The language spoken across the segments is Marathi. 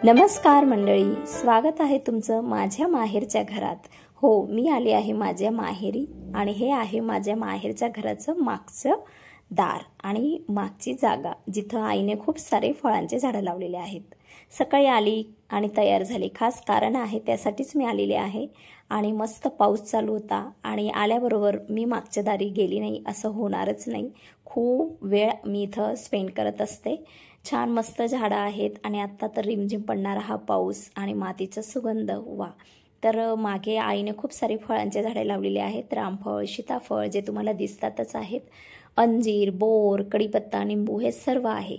नमस्कार मंडळी, स्वागत आहे तुमचं माझ्या माहेरच्या घरात। हो, मी आले आहे माझ्या माहेरी आणि हे आहे माझ्या माहेरच्या घराचं मागचं दार आणि मागची जागा, जिथं आईने खूप सारे फळांचे झाडं लावलेले आहेत। सकाळी आली आणि तयार झाली, खास कारण आहे त्यासाठीच मी आलेले आहे। आणि मस्त पाऊस चालू होता आणि आल्याबरोबर मी मागच्या दारी गेली नाही असं होणारच नाही। खूप वेळ मी इथं स्पेंड करत असते। छान मस्त झाडं आहेत आणि आता तर रिमझिम पडणारा हा पाऊस आणि मातीचा सुगंध, वा। तर मागे आईने खूप सारी फळांचे झाडे लावलेली आहेत। रामफळ, सीताफळ जे तुम्हाला दिसतातच आहेत, अंजीर, बोर, कढीपत्ता, निंबू हे सर्व आहे।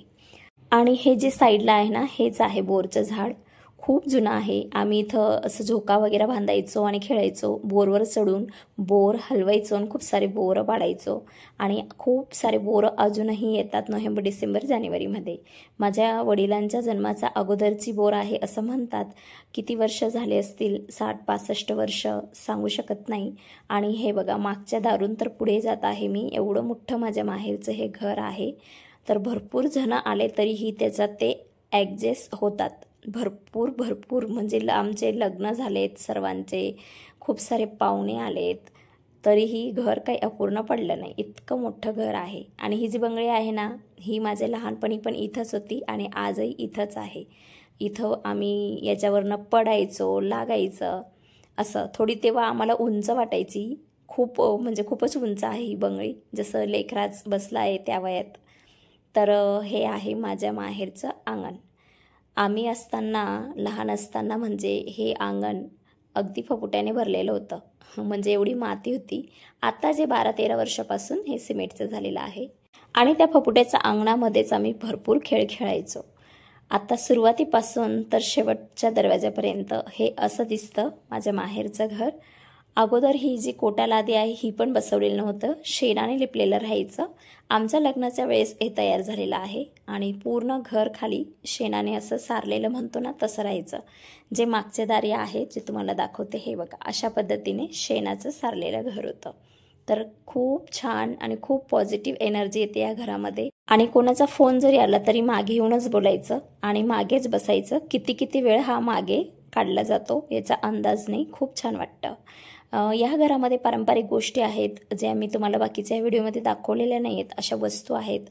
आणि हे जे साईडला आहे ना, हेच आहे बोरचं झाड। खूप जुनं आहे। आम्ही इथं असं झोका वगैरे बांधायचो आणि खेळायचो, बोरवर चढून बोर हलवायचो आणि खूप सारे बोरं पाडायचो। आणि खूप सारे बोरं अजूनही येतात नोव्हेंबर, डिसेंबर, जानेवारीमध्ये। माझ्या वडिलांच्या जन्माचा अगोदरची बोर आहे असं म्हणतात। किती वर्ष झाले असतील, 60-65 वर्ष, सांगू शकत नाही। आणि हे बघा, मागच्या दारून तर पुढे जात आहे मी, एवढं मोठं माझ्या माहेरचं हे घर आहे। तर भरपूर जण आले तरीही त्याच्यात ते ॲडजस्ट होतात। भरपूर म्हणजे आमचे लग्न झालेत सर्वांचे, खूप सारे पाहुणे आलेत, तरीही घर काही अपूर्ण पडलं नाही, इतकं मोठं घर आहे। आणि ही जी बंगळी आहे ना, ही माझ्या लहानपणी पण इथंच होती आणि आजही इथंच आहे। इथं आम्ही याच्यावरनं पडायचो, लागायचं असं। थोडी तेव्हा आम्हाला उंच वाटायची, खूप म्हणजे खूपच उंच आहे ही बंगळी, जसं लेकराच बसला आहे त्या वयात। तर हे आहे माझ्या माहेरचं अंगण। आम्ही असताना, लहान असताना म्हणजे हे अंगण अगदी फपुट्याने भरलेलं होतं, म्हणजे एवढी माती होती। आता जे 12-13 वर्षापासून हे सिमेंटचं झालेलं आहे। आणि त्या फपुट्याच्या अंगणामध्येच आम्ही भरपूर खेळ खेळायचो। आता सुरुवातीपासून तर शेवटच्या दरवाजापर्यंत हे असं दिसतं माझ्या माहेरचं घर। अगोदर ही जी कोटा लादी आहे ही पण बसवलेलं नव्हतं, शेणाने लिपलेलं राहायचं। आमच्या लग्नाच्या वेळेस हे तयार झालेलं आहे आणि पूर्ण घर खाली शेणाने असं सारलेलं म्हणतो ना, तसं राहायचं। जे मागचे दारी आहे जे तुम्हाला दाखवते, हे बघा, अशा पद्धतीने शेणाचं सारलेलं घर होतं। तर खूप छान आणि खूप पॉझिटिव्ह एनर्जी येते या घरामध्ये। आणि कोणाचा फोन जरी आला तरी मागे येऊनच बोलायचं आणि मागेच बसायचं। किती वेळ हा मागे काढला जातो याचा अंदाज नाही, खूप छान वाटतं। या घरामध्ये पारंपरिक गोष्टी आहेत ज्या मी तुम्हाला बाकीच्या व्हिडिओमध्ये दाखवलेल्या नाहीत, अशा वस्तू आहेत।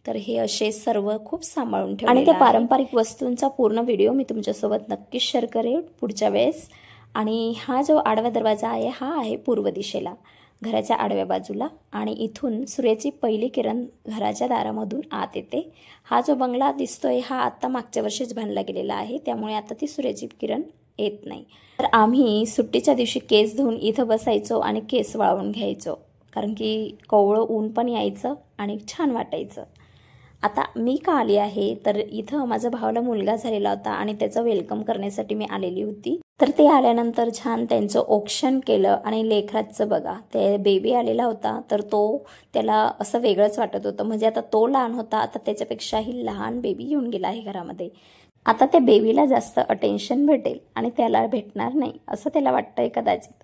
तर हे असे सर्व खूप सांभाळून ठेवलेले आहे। आणि त्या पारंपरिक वस्तूंचा पूर्ण व्हिडिओ मी तुमच्यासोबत नक्कीच शेअर करेन पुढच्या वेळेस। आणि हा जो आडवा दरवाजा आहे, हा आहे पूर्व दिशेला, घराच्या आडव्या बाजूला। आणि इथून सूर्याची पहिली किरण घराच्या दारामधून आत येते। हा जो बंगला दिसतोय हा आता मागच्या वर्षीच बांधला गेलेला आहे, त्यामुळे आता ती सूर्याची किरण येत नाही। तर आम्ही सुट्टीच्या दिवशी केस धुवून इथं बसायचो आणि केस वाळवून घ्यायचो, कारण की कोवळं ऊन पण यायचं आणि छान वाटायचं। आता मी का आली आहे, तर इथं माझ्या भावाला मुलगा झालेला होता आणि त्याचं वेलकम करण्यासाठी मी आलेली होती। तर ते आल्यानंतर छान त्यांचं औक्षण केलं आणि लेकराचं बघा, ते बेबी आलेला होता, तर त्याला असं वेगळंच वाटत होतं। म्हणजे आता तो लहान होता, आता त्याच्यापेक्षाही लहान बेबी येऊन गेला आहे घरामध्ये। आता त्या बेबीला जास्त अटेन्शन भेटेल आणि त्याला भेटणार नाही असं त्याला वाटतंय कदाचित।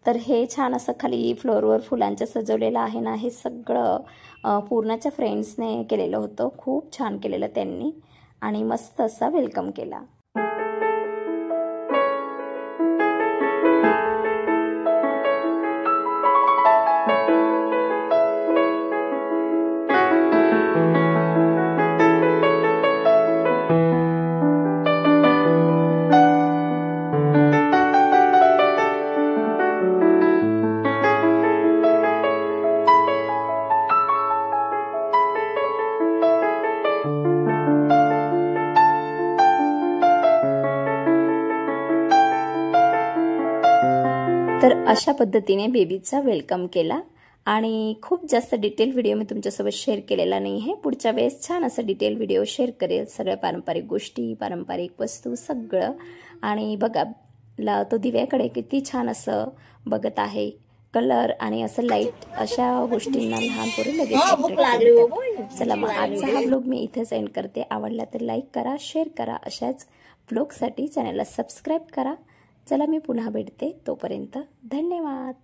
तर हे छान असं खाली फ्लोअरवर फुलांचं सजवलेलं आहे ना, हे सगळं पूर्णाच्या फ्रेंड्सने केलेलं होतं, खूप छान केलेलं त्यांनी आणि मस्त असा वेलकम केला। तर अशा पद्धतीने बेबीचा वेलकम केला आणि खूप जास्त डिटेल व्हिडिओ मी तुमच्यासोबत शेअर केलेला नाही आहे। पुढच्या वेळेस छान असं डिटेल व्हिडिओ शेअर करेल, सगळ्या पारंपरिक गोष्टी, पारंपरिक वस्तू सगळं। आणि बघा, तो दिव्याकडे किती छान असं बघत आहे, कलर आणि असं लाईट, अशा गोष्टींना लहान पोरं लगेच अट्रॅक्ट होतात। चला मग आजचा हा व्लॉग मी इथेच एंड करते। आवडला तर लाईक करा, शेअर करा, अशाच व्लॉगसाठी चॅनलला सबस्क्राईब करा। चला मी पुन्हा भेटते, तोपर्यंत धन्यवाद।